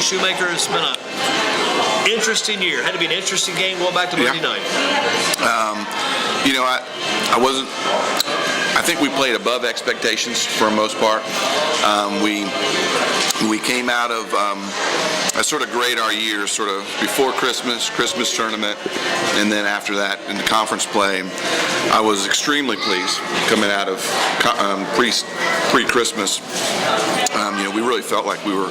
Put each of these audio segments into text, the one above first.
Shoemaker. It's been an interesting year. Had to be an interesting game going back to Monday night. I wasn't. I think we played above expectations for the most part. We came out of a sort of grade our year, sort of before Christmas tournament, and then after that in the conference play. I was extremely pleased coming out of pre-Christmas. We really felt like we were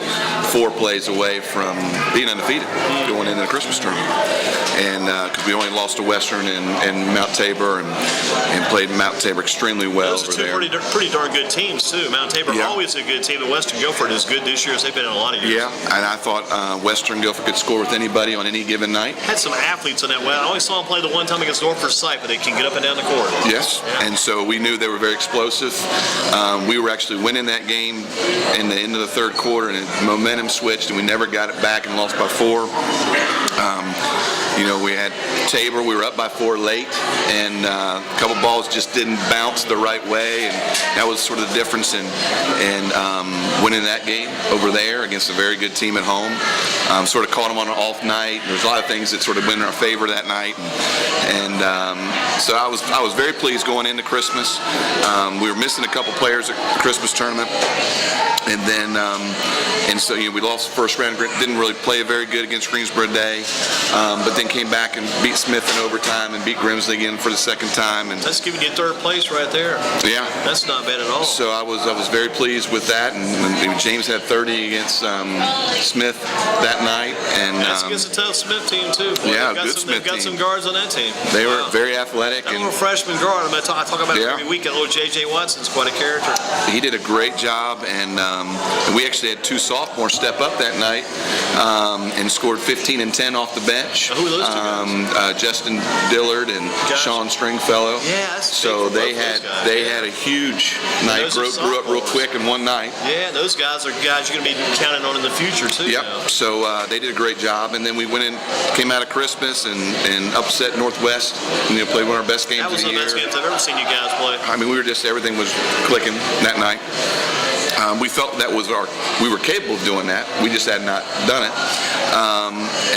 4 plays away from being undefeated going into the Christmas tournament, and because we only lost to Western and Mount Tabor, and played Mount Tabor extremely well over there. Those are 2 pretty darn good teams too. Mount Tabor always a good team, and Western Guilford is good this year as they've been in a lot of years. Yeah, and I thought Western Guilford could score with anybody on any given night. Had some athletes in that. Well, I only saw them play the one time against North Forsyth, but they can get up and down the court. Yes, and so we knew they were very explosive. We were actually winning that game in the end of the third quarter, and momentum switched, and we never got it back and lost by 4. We had Tabor. We were up by 4 late, and a couple balls just didn't bounce the right way, and that was sort of the difference in winning that game over there against a very good team at home. Sort of caught them on an off night. There's a lot of things that sort of went in our favor that night, and so I was very pleased going into Christmas. We were missing a couple players at the Christmas tournament, and then so we lost the first round. Didn't really play very good against Greensboro Day, but then came back and beat Smith in overtime and beat Grimsley again for the second time. And that's giving you 3rd place right there. Yeah, that's not bad at all. So I was very pleased with that, and James had 30 against Smith that night, and that's against a tough Smith team too. Boy, yeah, good Smith team. They've got some guards on that team. They were very athletic. That little freshman guard, I talk about it every week. Little J.J. Watson's quite a character. He did a great job, and we actually had 2 sophomores step up that night and scored 15 and 10 off the bench. Who were those 2 guys? Justin Dillard and Sean Stringfellow. Yeah, that's so they had a huge night. Grew up real quick in one night. Yeah, those guys are guys you're going to be counting on in the future too. Yep. Now. So they did a great job, and then we came out of Christmas and upset Northwest. And, played one of our best games of the year. That was the best games I've ever seen you guys play. I mean, everything was clicking that night. We felt we were capable of doing that. We just had not done it.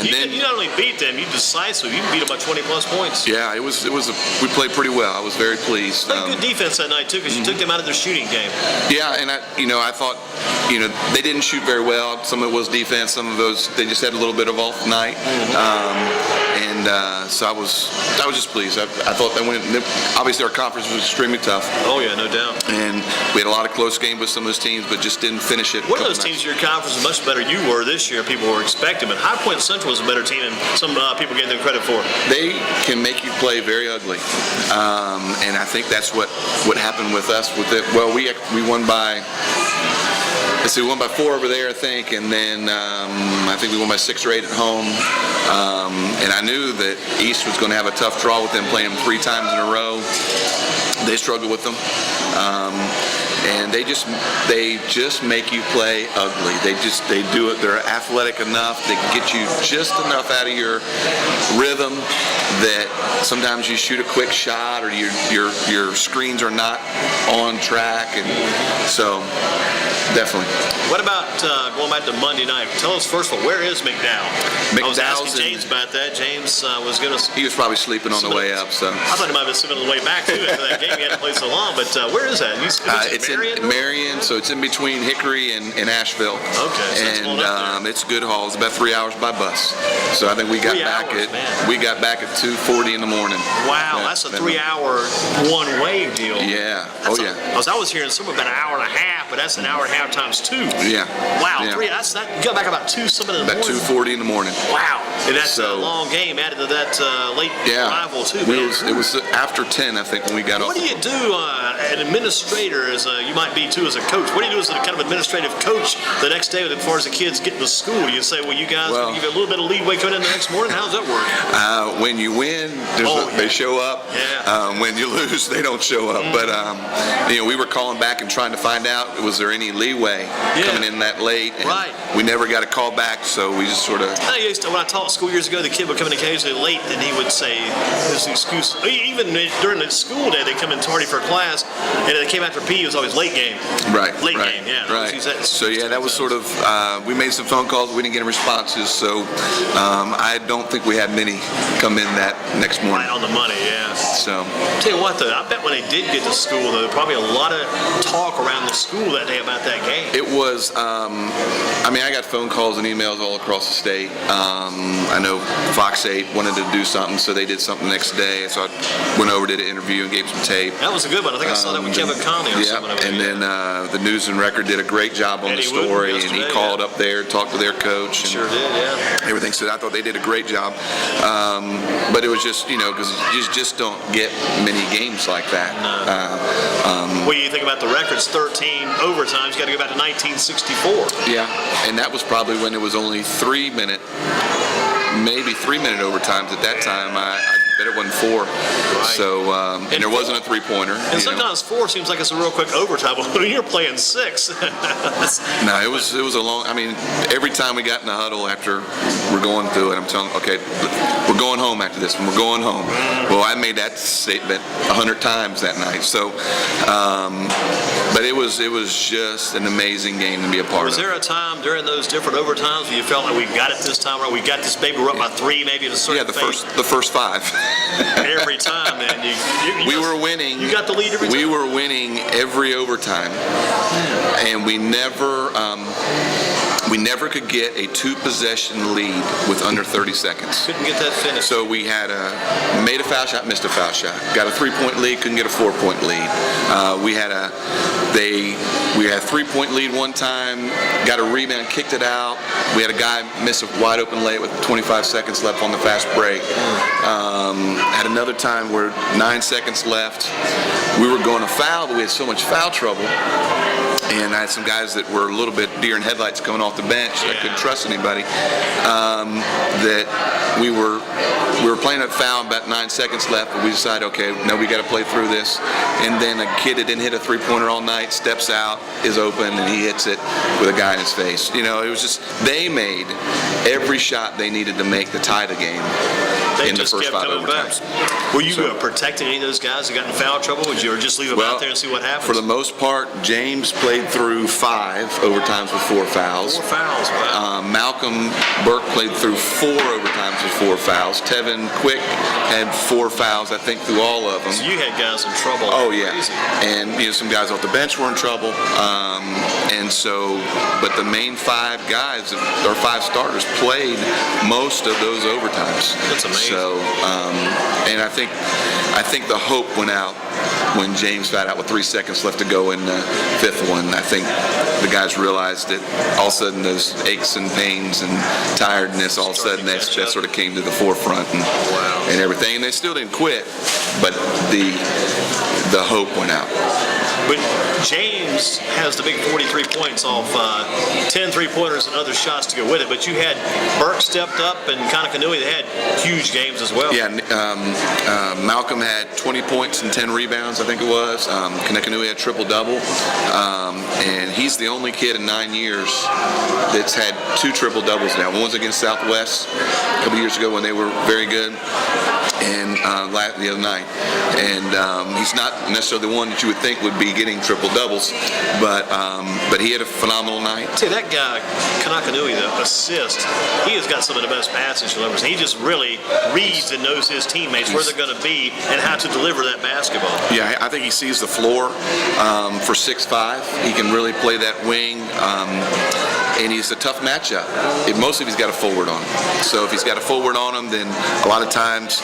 You not only beat them, you decisive. You beat them by 20 plus points. Yeah, we played pretty well. I was very pleased. Good defense that night too, because you took them out of their shooting game. Yeah, and I thought, they didn't shoot very well. Some of it was defense. Some of those they just had a little bit of off night. So I was just pleased. I thought that obviously our conference was extremely tough. Oh yeah, no doubt. And we had a lot of close games with some of those teams, but just didn't finish it. One of those teams in your conference is much better you were this year. People were expecting, but High Point Central was a better team, and some people gave them credit for. They can make you play very ugly, and I think that's what happened with us. With it, well, we won by. We won by 4 over there, I think, and then I think we won by 6 or 8 at home. And I knew that East was going to have a tough draw with them, playing them 3 times in a row. They struggled with them, and they just make you play ugly. They do it. They're athletic enough. They can get you just enough out of your rhythm that sometimes you shoot a quick shot or your screens are not on track, and so. Definitely. What about going back to Monday night? Tell us first of all, where is McDowell? I was asking James about that. James was going to. He was probably sleeping on the way up. So I thought he might have been sleeping on the way back too after that game. He hadn't played so long. But where is that? It's in Marion, so it's in between Hickory and Asheville. Okay. So and it's a good haul. It's about 3 hours by bus. So I think we got back at 2:40 in the morning. Wow, that's a 3-hour one-way deal. Yeah. I was hearing somewhere about an hour and a half, but that's an hour and a half times 2. Yeah. Wow. Yeah. 3. You got back about 2 something in the morning. About 2:40 in the morning. Wow. And that's a long game added to that late arrival too. It was after 10, I think, when we got off. What do you do, an administrator, you might be too as a coach? What do you do as a kind of administrative coach the next day as far as the kids getting to school? Do you say, well, you guys give you a little bit of leeway coming in the next morning? How does that work? When you win, they show up. Yeah. When you lose, they don't show up. But we were calling back and trying to find out was there any leeway coming in that late. And we never got a call back, so we just sort of. When I taught school years ago, the kid would come in occasionally late, and he would say his excuse. Even during the school day, they come in tardy for class. and it came after P. It was always late game. Right. Late right, game. Yeah. Right. So yeah, that was sort of. We made some phone calls. We didn't get any responses. So I don't think we had many come in that next morning. Right on the money. Yeah. So. Tell you what, though, I bet when they did get to school, though, probably a lot of talk around the school that day about that game. It was. I mean, I got phone calls and emails all across the state. I know Fox 8 wanted to do something, so they did something the next day. So I went over, did an interview, and gave some tape. That was a good one. I think I saw that with Kevin Conley or something. And then the News and Record did a great job on Eddie the story, Wooten and he called up there, talked to their coach. And sure did, yeah. everything. So I thought they did a great job. But it was just, because you just don't get many games like that. No. What do you think about the records? 13 overtimes. You got to go back to 1964. Yeah, and that was probably when it was only 3 minute, maybe 3 minute overtimes at that time. I bet it wasn't 4. Right. So, and there wasn't a three-pointer. And sometimes 4 seems like it's a real quick overtime. But when you're playing 6, no, it was a long. I mean, every time we got in the huddle after we're going through it, I'm telling, okay, we're going home after this one. We're going home. Well, I made that statement 100 times that night. So, but it was just an amazing game to be a part of. Was there a time during those different overtimes where you felt like we got it this time, or we got this, maybe we're up by 3, maybe at a certain phase? the first 5. Every time, man. We were winning. You got the lead every time? We were winning every overtime, and we never could get a 2-possession lead with under 30 seconds. Couldn't get that finished. So we had made a foul shot, missed a foul shot. Got a 3-point lead, couldn't get a 4-point lead. We had a 3-point lead one time, got a rebound, kicked it out. We had a guy miss a wide open lay with 25 seconds left on the fast break. Had another time where 9 seconds left. We were going to foul, but we had so much foul trouble. And I had some guys that were a little bit deer in headlights coming off the bench. I couldn't trust anybody. That we were playing a foul, about 9 seconds left, but we decided, okay, no, we got to play through this. And then a kid that didn't hit a 3-pointer all night steps out, is open, and he hits it with a guy in his face. It was just, they made every shot they needed to make to tie the game. They in the just first kept 5 coming overtimes. back. Were you protecting any of those guys that got in foul trouble? Would you just leave them out there and see what happens? For the most part, James played through 5 overtimes with 4 fouls. 4 fouls, wow. Malcolm Burke played through 4 overtimes with 4 fouls. Tevin Quick had 4 fouls, I think, through all of them. So you had guys in trouble. Oh, yeah. Crazy. And, some guys off the bench were in trouble. And so, but the main 5 guys, or 5 starters, played most of those overtimes. That's amazing. So, and I think the hope went out when James got out with 3 seconds left to go in the 5th one. I think the guys realized that all of a sudden those aches and pains and tiredness, all of a sudden that sort of came to the forefront and everything. And they still didn't quit, but the hope went out. But James has the big 43 points off 10 3-pointers and other shots to go with it. But you had Burke stepped up, and Kanakanui, they had huge games as well. Yeah, Malcolm had 20 points and 10 rebounds, I think it was. Kanakanui had triple-double. And he's the only kid in 9 years that's had 2 triple-doubles now. One was against Southwest a couple years ago when they were very good, and the other night. And he's not necessarily the one that you would think would be getting triple doubles, but he had a phenomenal night. See, that guy Kanakanui, the assist, he has got some of the best passes you'll ever see. He just really reads and knows his teammates where they're going to be and how to deliver that basketball. Yeah, I think he sees the floor for 6'5". He can really play that wing. And he's a tough matchup. Mostly if he's got a forward on him. So if he's got a forward on him, then a lot of times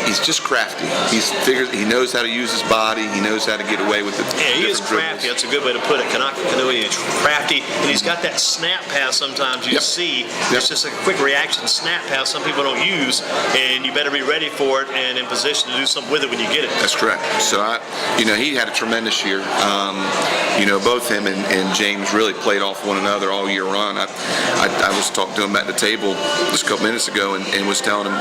he's just crafty. He knows how to use his body. He knows how to get away with it. Yeah, he is crafty. That's a good way to put it. Kanakanui is crafty, and he's got that snap pass sometimes you see. It's just a quick reaction snap pass some people don't use, and you better be ready for it and in position to do something with it when you get it. That's correct. So, he had a tremendous year. Both him and James really played off one another all year round. I was talking to him at the table just a couple minutes ago and was telling him,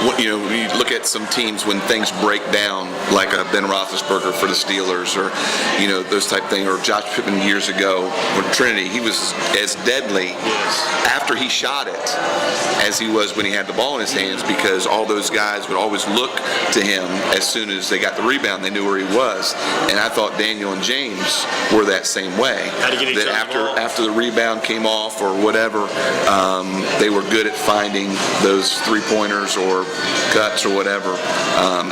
when you look at some teams when things break down, like a Ben Roethlisberger for the Steelers, or those type of things, or Josh Pittman years ago with Trinity, he was as deadly after he shot it as he was when he had the ball in his hands, because all those guys would always look to him as soon as they got the rebound. They knew where he was, and I thought Daniel and James were that same way. That after the rebound came off or whatever, they were good at finding those three-pointers or cuts or whatever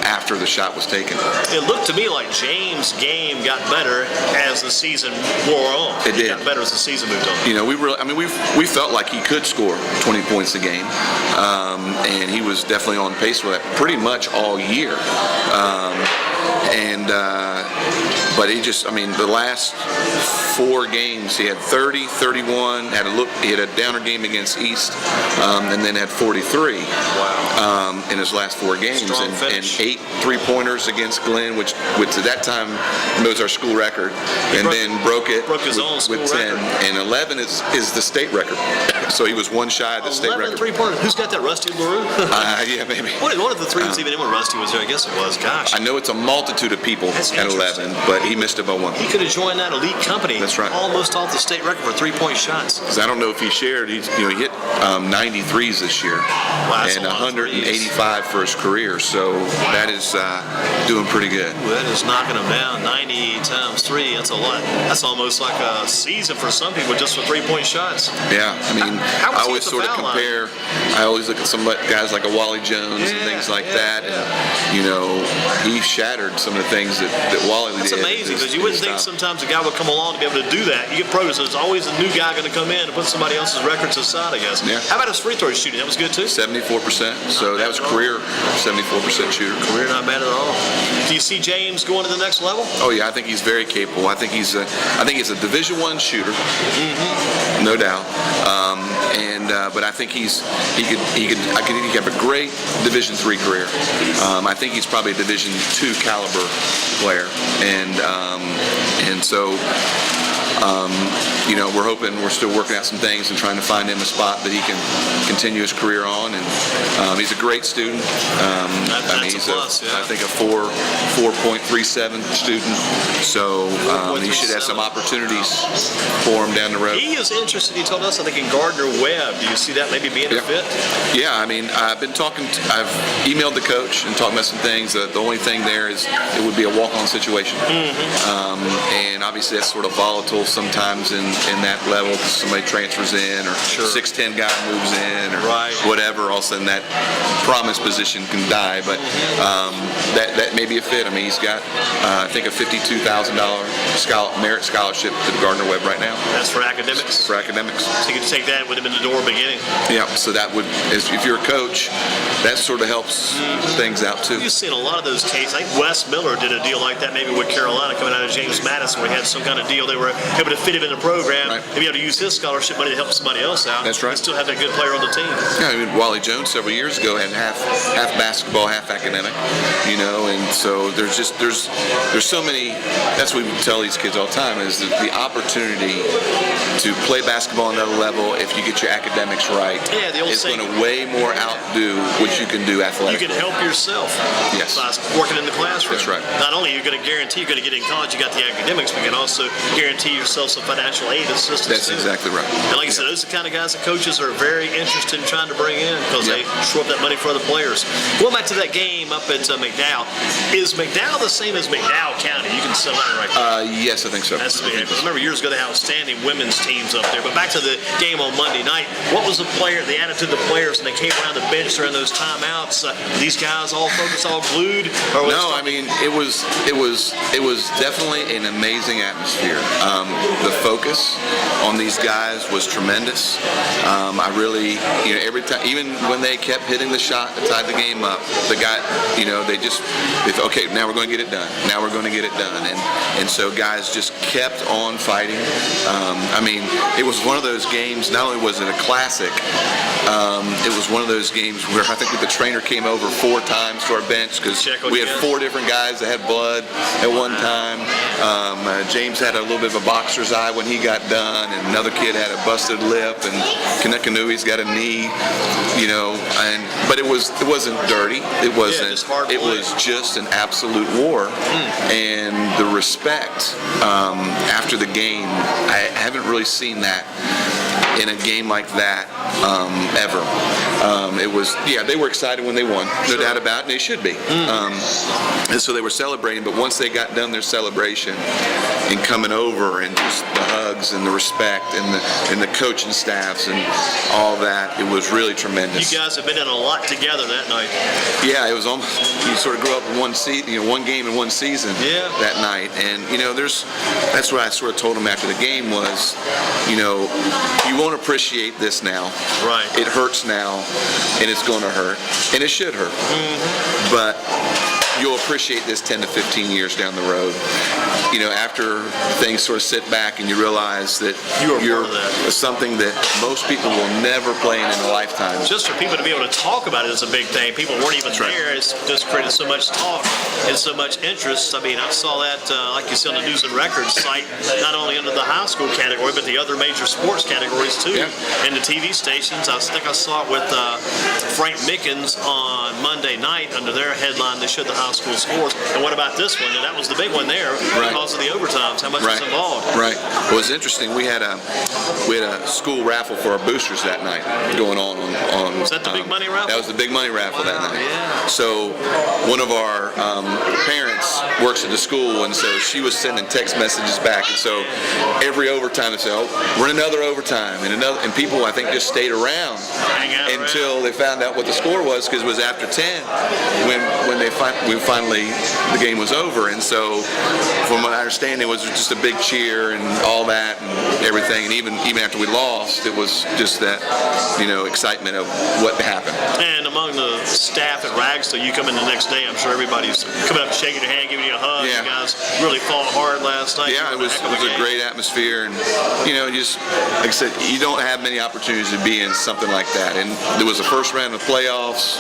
after the shot was taken. It looked to me like James' game got better as the season wore on. It did. Got better as the season moved on. We felt like he could score 20 points a game, and he was definitely on pace for that pretty much all year. But the last 4 games, he had 30, 31, he had a downer game against East, and then had 43 in his last 4 games, and 8 3-pointers against Glenn, which at that time was our school record, and then broke his own school with 10, record. And 11 is the state record. So he was one shy of the state record. 3-pointers. Who's got that? Rusty LaRue? Yeah, maybe. One of the 3 was even in when Rusty was there. I guess it was. Gosh. I know it's a multitude of people at 11, but he missed it by 1. He could have joined that elite company. That's right. Almost off the state record for 3-point shots. Because I don't know if he shared. He hit 93s this year, and 185 for his career. So that is doing pretty good. Ooh, that is knocking him down. 90 times 3. That's a lot. That's almost like a season for some people just for 3-point shots. Yeah, I always sort of compare. I always look at some guys like a Wally Jones and things like that. Yeah. And, he shattered some of the things that Wally did. That's amazing, because you wouldn't think sometimes a guy would come along to be able to do that. You get pros, so there's always a new guy going to come in and put somebody else's records aside, I guess. Yeah. How about his free throw shooting? That was good too? 74%. So that was career 74% shooter. Career not bad at all. Do you see James going to the next level? Oh yeah, I think he's very capable. I think he's a Division I shooter, no doubt. But I think he could have a great Division III career. I think he's probably a Division II caliber player, and so we're still working out some things and trying to find him a spot that he can continue his career on. And he's a great student. He's a plus, I think a 4.37 student. So he should have some opportunities for him down the road. He is interested. He told us, I think, in Gardner Webb. Do you see that maybe being a fit? Yeah, I've been I've emailed the coach and talked about some things. The only thing there is it would be a walk-on situation, and obviously that's sort of volatile sometimes in that level, because somebody transfers in, or 6'10" guy moves in, or whatever. All of a sudden that promise position can die. But that may be a fit. He's got I think a $52,000 merit scholarship to Gardner Webb right now. That's for academics. For academics. So you can take that with him in the door beginning. Yeah. So that would, if you're a coach, that sort of helps things out too. You've seen a lot of those cases. I think Wes Miller did a deal like that maybe with Carolina coming out of James Madison, where he had some kind of deal. They were able to fit him in the program, and be able to use his scholarship money to help somebody else out. That's right. And still have that good player on the team. Yeah, Wally Jones several years ago had half basketball, half academic. And so there's so many. That's what we tell these kids all the time, is the opportunity to play basketball on another level if you get your academics right. Yeah, the old is saying, going to way more outdo what you can do athletically. You can help yourself. Yes. By working in the classroom. That's right. Not only are you going to guarantee you're going to get in college, you got the academics, but you can also guarantee yourself some financial aid assistance. That's exactly right. And like I said, those are the kind of guys that coaches are very interested in trying to bring in, because they shore up that money for other players. Going back to that game up at McDowell, is McDowell the same as McDowell County? You can settle that right there. Yes, I think so. That's the game. I remember years ago they had outstanding women's teams up there. But back to the game on Monday night, what was the attitude of the players when they came around the bench during those timeouts? These guys all focused, all glued? It was definitely an amazing atmosphere. The focus on these guys was tremendous. I really, every time, even when they kept hitting the shot that tied the game up, the guy, okay, now we're going to get it done. Now we're going to get it done. And so guys just kept on fighting. It was one of those games, not only was it a classic, it was one of those games where I think the trainer came over 4 times to our bench, because we had 4 different guys that had blood at one time. James had a little bit of a boxer's eye when he got done, and another kid had a busted lip, and Kanekanui's got a knee, but it wasn't dirty. It wasn't. It was just an absolute war, and the respect after the game. I haven't really seen that in a game like that ever. It was, they were excited when they won, no doubt about it, and they should be. And so they were celebrating, but once they got done their celebration and coming over and just the hugs and the respect and the coaching staffs and all that, it was really tremendous. You guys have been in a lot together that night. Yeah, it was almost, you sort of grew up in one game in one season that night. And, that's what I sort of told him after the game was, you won't appreciate this now. Right. It hurts now, and it's going to hurt, and it should hurt. But you'll appreciate this 10 to 15 years down the road. After things sort of sit back and you realize that you're something that most people will never play in a lifetime. Just for people to be able to talk about it is a big thing. People weren't even there. It's just created so much talk and so much interest. I mean, I saw that, like you see on the News and Records site, not only under the high school category, but the other major sports categories too. And the TV stations. I think I saw it with Frank Mickens on Monday night under their headline. They showed the high school scores. And what about this one? And that was the big one there because of the overtimes. How much was involved? Right. Well, it was interesting. We had a school raffle for our boosters that night going on. Was that the big money raffle? That was the big money raffle that night. Yeah. So one of our parents works at the school, and so she was sending text messages back. And so every overtime they said, "Oh, we're in another overtime," and people I think just stayed around until they found out what the score was, because it was after 10 when finally the game was over. And so from what I understand, it was just a big cheer and all that and everything. And even after we lost, it was just that excitement of what happened. And among the staff at Ragsdale, you come in the next day, I'm sure everybody's coming up, shaking your hand, giving you a hug. Yeah. You guys really fought hard last night. Yeah, it was a great atmosphere, and just like I said, you don't have many opportunities to be in something like that. And there was the first round of playoffs.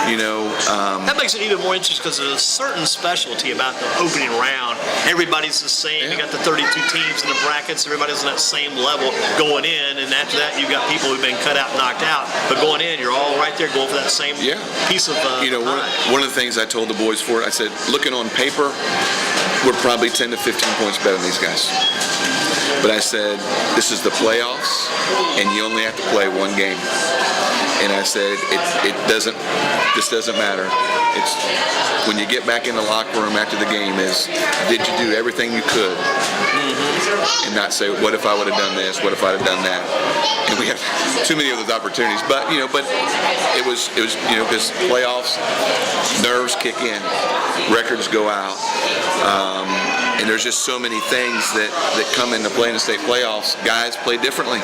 That makes it even more interesting because there's a certain specialty about the opening round. Everybody's the same. You got the 32 teams in the brackets. Everybody's on that same level going in, and after that, you've got people who've been cut out, knocked out. But going in, you're all right there going for that same piece of one of the things I told the boys for it, I said, looking on paper, we're probably 10 to 15 points better than these guys. But I said, this is the playoffs, and you only have to play one game. And I said, this doesn't matter. It's when you get back in the locker room after the game did you do everything you could? And not say, what if I would have done this? What if I'd have done that? And we have too many of those opportunities. But it was because playoffs, nerves kick in, records go out. And there's just so many things that come into play in the state playoffs. Guys play differently.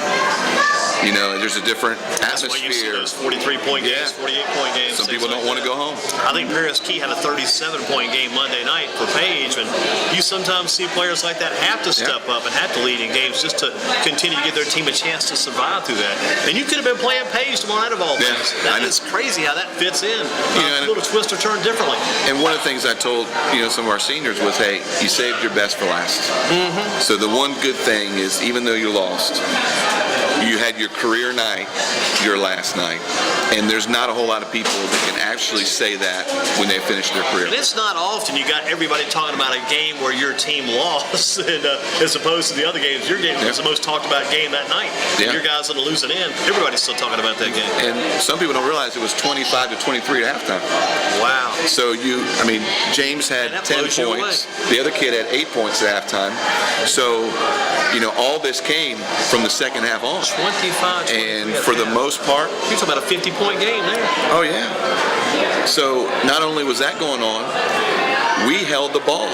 There's a different atmosphere. That's why you see those 43-point games, 48-point games. Some people don't want to go home. I think Paris Key had a 37-point game Monday night for Page, and you sometimes see players like that have to step up and have to lead in games just to continue to give their team a chance to survive through that. And you could have been playing Page tomorrow night of all things. That is crazy how that fits in. A little twist or turn differently. And one of the things I told some of our seniors was, hey, you saved your best for last. So the one good thing is, even though you lost, you had your career night, your last night. And there's not a whole lot of people that can actually say that when they finish their career. And it's not often you got everybody talking about a game where your team lost, and, as opposed to the other games. Your game was the most talked about game that night. Your guys on the losing end, everybody's still talking about that game. And some people don't realize it was 25 to 23 at halftime. Wow. So James had 10 points. The other kid had 8 points at halftime. So, all this came from the second half on. 25. And for the most part, you're talking about a 50-point game there. Oh yeah. So not only was that going on, we held the ball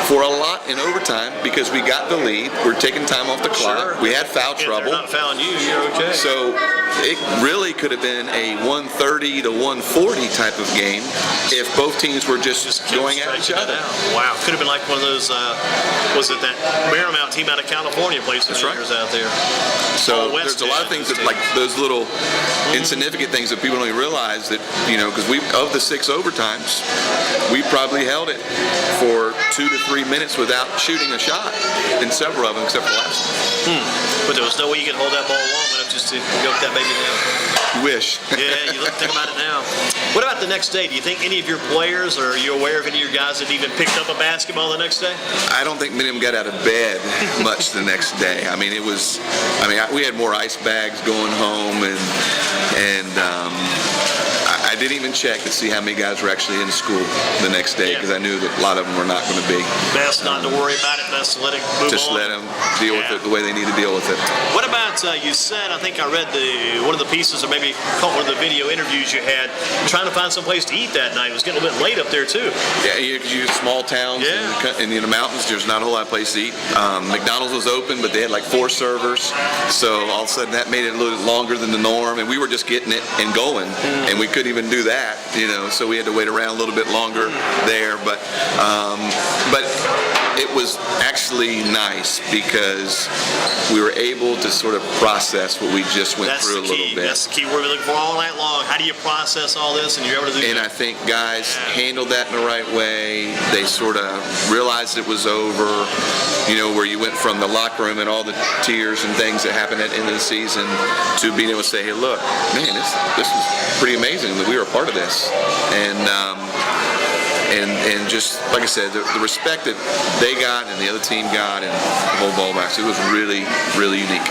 for a lot in overtime because we got the lead. We're taking time off the clock. We had foul trouble. They're not fouling you. You're okay. So it really could have been a 130 to 140 type of game if both teams were just going at each other. Wow. Could have been like one of those, was it that Marymount team out of California plays some years out there? So there's a lot of things that, like those little insignificant things that people don't even realize that, because of the 6 overtimes, we probably held it for 2 to 3 minutes without shooting a shot in several of them, except for the last one. But there was no way you could hold that ball long enough just to go with that baby down. Wish. Yeah, you think about it now. What about the next day? Do you think any of your players, or are you aware of any of your guys that even picked up a basketball the next day? I don't think many of them got out of bed much the next day. I mean, we had more ice bags going home, and I didn't even check to see how many guys were actually in school the next day, because I knew that a lot of them were not going to be. Best not to worry about it. Best to let it move Just on. let them deal with it the way they need to deal with it. What about, you said, I think I read one of the pieces, or maybe caught one of the video interviews you had, trying to find some place to eat that night. It was getting a little bit late up there, too. Yeah, you small towns in the mountains, there's not a whole lot of place to eat. McDonald's was open, but they had like 4 servers. So all of a sudden that made it a little longer than the norm, and we were just getting it and going, and we couldn't even do that, so we had to wait around a little bit longer there. But it was actually nice because we were able to sort of process what we just went through a little bit. That's the key word we look for all night long. How do you process all this, and you're able to do that? And I think guys handled that in the right way. They sort of realized it was over, where you went from the locker room and all the tears and things that happened at the end of the season to being able to say, hey, look, man, this is pretty amazing that we were a part of this. And just, like I said, the respect that they got and the other team got and the whole ball box, it was really, really unique.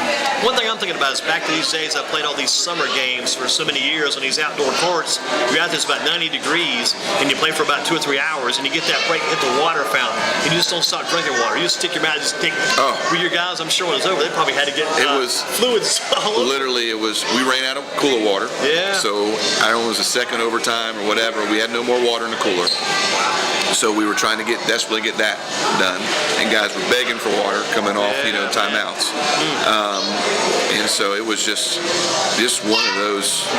One thing I'm thinking about is back to these days, I played all these summer games for so many years on these outdoor courts. You're out there, it's about 90 degrees, and you play for about 2 or 3 hours, and you get that break, hit the water fountain, and you just don't stop drinking water. You just stick your mouth, just take. With your guys, I'm sure when it was over, they probably had to get fluids all over. Literally, we ran out of cooler water. Yeah. So I don't know, it was the second overtime or whatever. We had no more water in the cooler. So we were trying to desperately get that done, and guys were begging for water coming off, timeouts. And so it was just one of those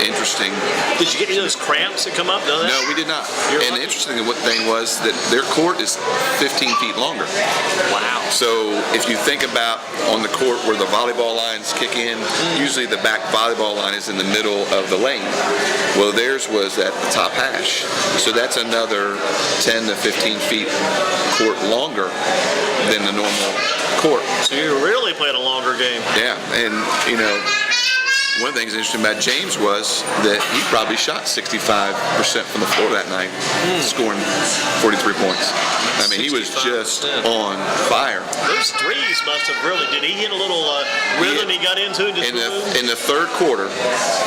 interesting. Did you get any of those cramps that come up? No, we did not. And the interesting thing was that their court is 15 feet longer. Wow. So if you think about on the court where the volleyball lines kick in, usually the back volleyball line is in the middle of the lane. Well, theirs was at the top hash. So that's another 10 to 15 feet court longer than the normal court. So you're really playing a longer game. Yeah, and one of the things interesting about James was that he probably shot 65% from the floor that night, scoring 43 points. I mean, he was just on fire. Those threes must have really, did he hit a little rhythm he got into? In the third quarter,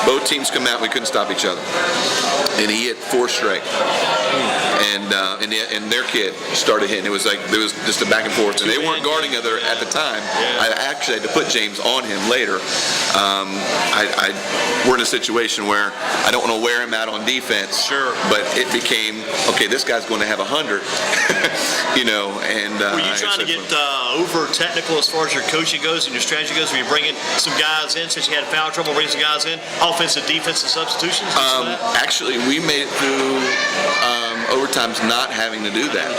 both teams come out, we couldn't stop each other. And he hit 4 straight. And their kid started hitting. It was just a back and forth. And they weren't guarding each other at the time. I actually had to put James on him later. We're in a situation where I don't want to wear him out on defense. Sure. But it became, okay, this guy's going to have 100. Were you trying to get over technical as far as your coaching goes and your strategy goes? Were you bringing some guys in since you had foul trouble, bringing some guys in? Offensive, defensive substitutions? Actually, we made it through overtimes not having to do that.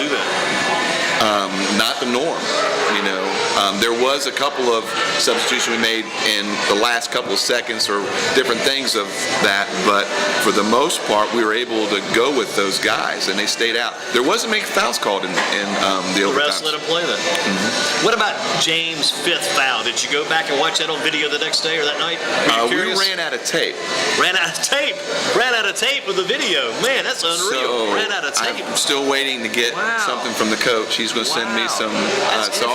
Not the norm, There was a couple of substitutions we made in the last couple of seconds or different things of that, but for the most part, we were able to go with those guys, and they stayed out. There wasn't many fouls called in the overtime. The refs let them play that. What about James' 5th foul? Did you go back and watch that on video the next day or that night? We ran out of tape. Ran out of tape? Ran out of tape with the video. Man, that's unreal. So ran out of tape. I'm still waiting to get something from the coach. He's going to send me some. So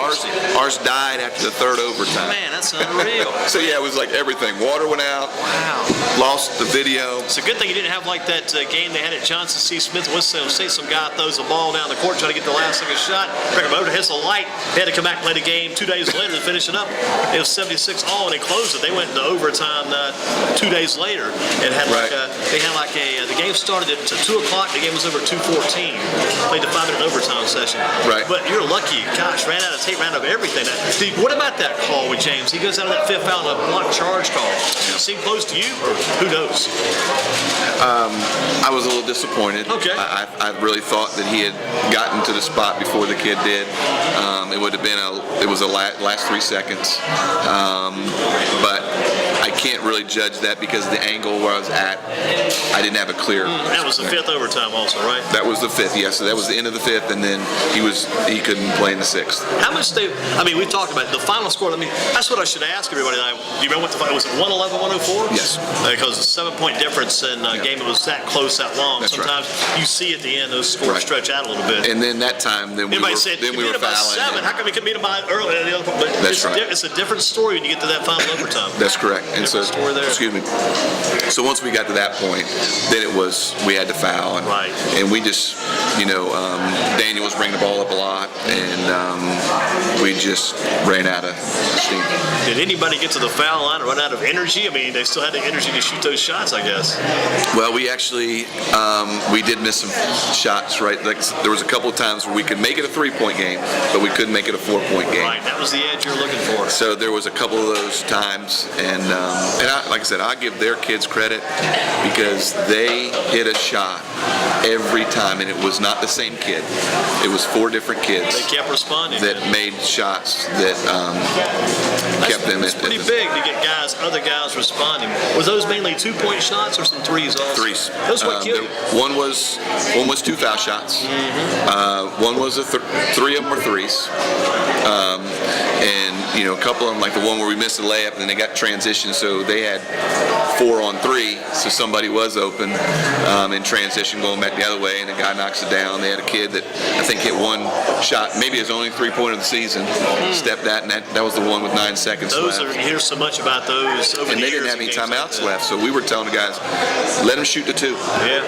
ours died after the 3rd overtime. Man, that's unreal. So yeah, it was like everything. Water went out. Wow. Lost the video. It's a good thing you didn't have like that game they had at Johnson C. Smith. Say some guy throws a ball down the court trying to get the last second shot. Bring him over, hits a light. They had to come back and play the game 2 days later to finish it up. It was 76-all, and they closed it. They went into overtime 2 days later and had the game started at 2 o'clock. The game was over at 2:14. Played the 5-minute overtime session. Right. But you're lucky. Gosh, ran out of tape, ran out of everything. Steve, what about that call with James? He goes out of that 5th foul on a block charge call. Did it seem close to you, or who knows? I was a little disappointed. Okay. I really thought that he had gotten to the spot before the kid did. It would have been last 3 seconds. But I can't really judge that because the angle where I was at, I didn't have a clear. That was the fifth overtime also, right? That was the fifth, yes. So that was the end of the fifth, and then he couldn't play in the sixth. How much we talked about the final score. I mean, that's what I should ask everybody. Do you remember what the final was? It 111, 104? Yes. Because a 7-point difference in a game that was that close, that long. That's Sometimes you see at the end those scores stretch out a little bit. And then that time, we Everybody said, we were by fouling. 7. How come we could beat them by early? But That's right. It's a different story when you get to that final overtime. That's correct. And so, story there. excuse me. So once we got to that point, then we had to foul, and we just, Daniel was bringing the ball up a lot, and we just ran out of steam. Did anybody get to the foul line and run out of energy? I mean, they still had the energy to shoot those shots, I guess. Well, we actually we did miss some shots, right? Like there was a couple of times where we could make it a 3-point game, but we couldn't make it a 4-point game. Right, that was the edge you're looking for. So there was a couple of those times, and like I said, I give their kids credit because they hit a shot every time, and it was not the same kid. It was 4 different kids. They kept responding. That made shots that kept them. It's pretty big to get other guys responding. Were those mainly 2-point shots or some threes also? Threes. Those what killed you? One was 2 foul shots. One was 3 of them were threes. And a couple of them, like the one where we missed the layup, and then they got transition, so they had 4 on 3, so somebody was open in transition going back the other way, and the guy knocks it down. They had a kid that I think hit one shot, maybe his only 3-pointer of the season, stepped that, and that was the one with 9 seconds left. You hear so much about those over the years. And they didn't have any timeouts left, so we were telling the guys, let him shoot the 2. Yeah.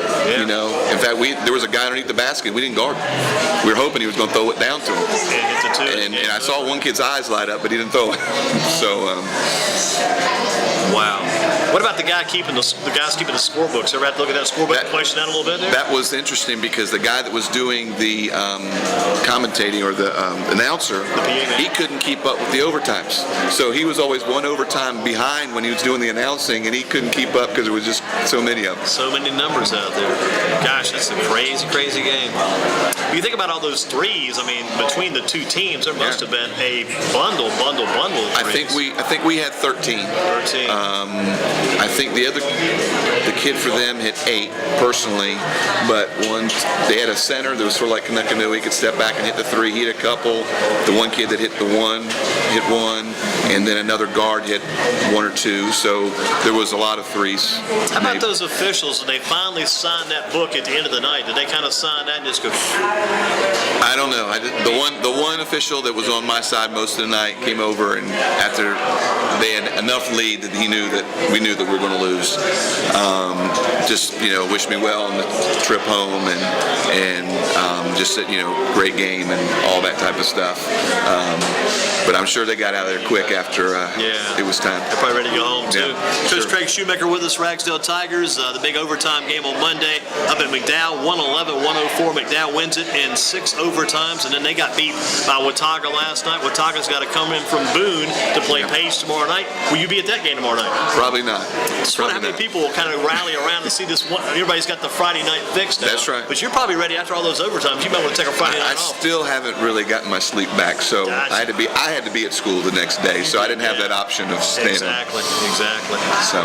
In fact, there was a guy underneath the basket. We didn't guard him. We were hoping he was going to throw it down to him. And hit the 2. And I saw one kid's eyes light up, but he didn't throw it. So. Wow. What about the guys keeping the scorebooks? Ever had to look at that scorebook and question that a little bit there? That was interesting because the guy that was doing the commentating or the announcer, he couldn't keep up with the overtimes. So he was always one overtime behind when he was doing the announcing, and he couldn't keep up because there was just so many of them. So many numbers out there. Gosh, that's a crazy, crazy game. When you think about all those threes, I mean, between the 2 teams, there must have been a bundle of threes. I think we had 13. 13. I think the kid for them hit 8 personally, but they had a center that was sort of like Kanekanu. He could step back and hit the 3. He hit a couple. The one kid that hit the 1 hit 1, and then another guard hit 1 or 2. So there was a lot of threes. How about those officials? Did they finally sign that book at the end of the night? Did they kind of sign that and just go? I don't know. The one official that was on my side most of the night came over, and after they had enough lead that we knew that we were going to lose. Just wished me well on the trip home, and just said great game and all that type of stuff. But I'm sure they got out of there quick after it was time. They're probably ready to go home too. Yeah, Coach sure. Craig Shoemaker with us, Ragsdale Tigers. The big overtime game on Monday up at McDowell, 111-104. McDowell wins it in 6 overtimes, and then they got beat by Watauga last night. Watauga's got to come in from Boone to play Page tomorrow night. Will you be at that game tomorrow night? Probably not. It's funny how many people will kind of rally around to see this one. Everybody's got the Friday night fixed now. That's right. But you're probably ready after all those overtimes. You might want to take a Friday night off. I still haven't really gotten my sleep back, so Gotcha. I had to be at school the next day, so I didn't have that option of staying. Exactly. So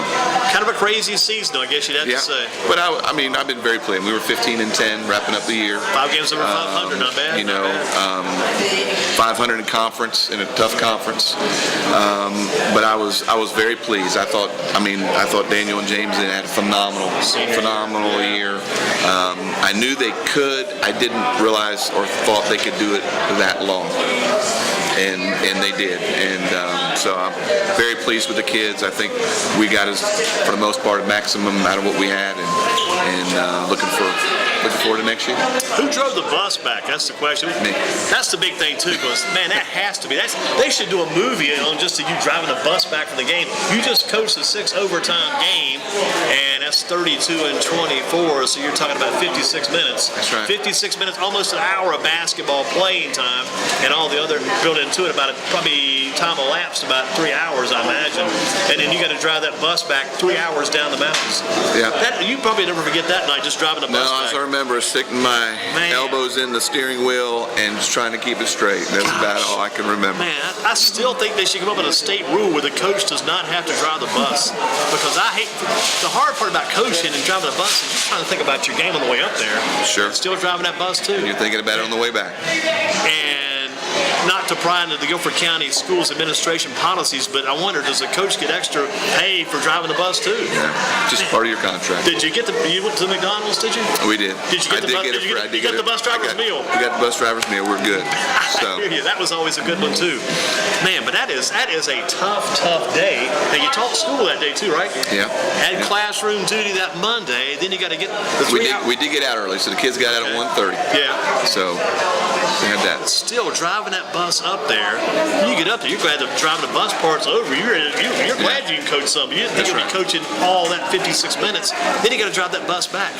kind of a crazy season, I guess you'd have to say. But I mean, I've been very pleased. We were 15-10, wrapping up the year. 5 games over 500, not bad. 500 in conference, in a tough conference. But I was very pleased. I thought Daniel and James had a phenomenal year. I knew they could. I didn't realize or thought they could do it that long. And they did. And so I'm very pleased with the kids. I think we got for the most part, a maximum out of what we had, and looking forward to next year. Who drove the bus back? That's the question. Me. That's the big thing too, because man, that has to be. They should do a movie on just you driving the bus back from the game. You just coached a 6 overtime game, and that's 32 and 24, so you're talking about 56 minutes. That's right. 56 minutes, almost an hour of basketball playing time, and all the other built into it about probably time elapsed about 3 hours, I imagine. And then you got to drive that bus back 3 hours down the mountains. Yeah. You probably never forget that night, just driving the bus back. No, I remember sticking my elbows in the steering wheel and just trying to keep it straight. That's about all I can remember. Man, I still think they should come up with a state rule where the coach does not have to drive the bus. Because the hard part about coaching and driving a bus is you're trying to think about your game on the way up there. Sure. And still driving that bus too. And you're thinking about it on the way back. And not to pry into the Guilford County Schools Administration policies, but I wonder, does the coach get extra pay for driving the bus too? Yeah, just part of your contract. Did you you went to McDonald's, did you? We did. Did you get the bus driver's meal? We got the bus driver's meal. We're good. So. I hear you. That was always a good one too. Man, but that is a tough day. And you taught school that day too, right? Yeah. Had classroom duty that Monday. Then you got to get the We did get out early, so the kids got out at 1:30. Yeah. So we had that. Still driving that bus up there. You get up there, you're glad the driving the bus part's over. You're glad you can coach something. You didn't think you'd be coaching all that 56 minutes. Then you got to drive that bus back.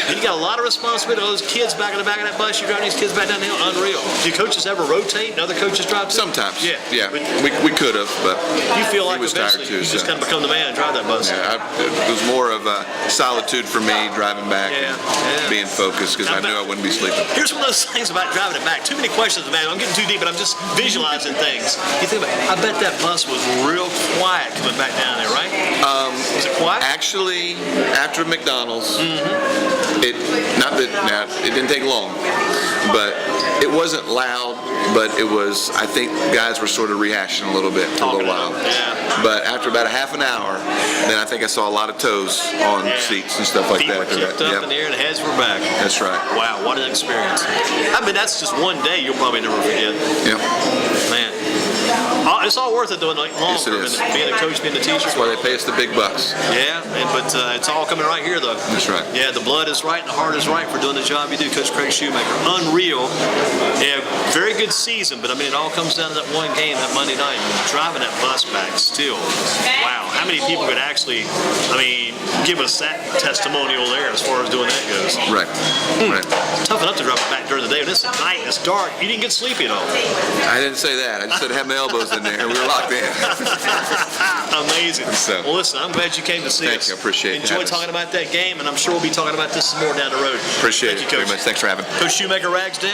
Then you got a lot of responsibility. Those kids back in the back of that bus, you're driving these kids back down the hill. Unreal. Do coaches ever rotate and other coaches drive too? Sometimes. Yeah. We could have, but you feel like he was tired too. You just kind of become the man and drive that bus. Yeah, it was more of a solitude for me driving back, being focused because I knew I wouldn't be sleeping. Here's one of those things about driving it back. Too many questions, man. I'm getting too deep, but I'm just visualizing things. You think about it, I bet that bus was real quiet coming back down there, right? Was it quiet? Actually, after McDonald's, it didn't take long, but it wasn't loud, but it was, I think guys were sort of rehashing a little bit for a little while. Yeah. But after about a half an hour, then I think I saw a lot of toes on seats and stuff like Feet that. were kicked up in the air and heads were back. That's right. Wow, what an experience. I mean, that's just one day you'll probably never forget. Yeah. Man. It's all worth it though, like long Yes, it is. Being a coach, being a teacher. That's why they pay us the big bucks. Yeah, but it's all coming right here though. That's right. Yeah, the blood is right and the heart is right for doing the job you do, Coach Craig Shoemaker. Unreal. Yeah, very good season, but I mean, it all comes down to that one game, that Monday night, driving that bus back still. Wow, how many people could actually, give us that testimonial there as far as doing that goes? Right. Right. It's tough enough to drive it back during the day. When it's at night, it's dark, you didn't get sleepy at all. I didn't say that. I just said I had my elbows in there and we were locked in. Amazing. So, well, listen, I'm glad you came to see us. Thank you. I appreciate it. Enjoy talking about that game, and I'm sure we'll be talking about this some more down the road. Appreciate Thank it you, Coach. very much. Thanks for having me. Coach Shoemaker, Ragsdale.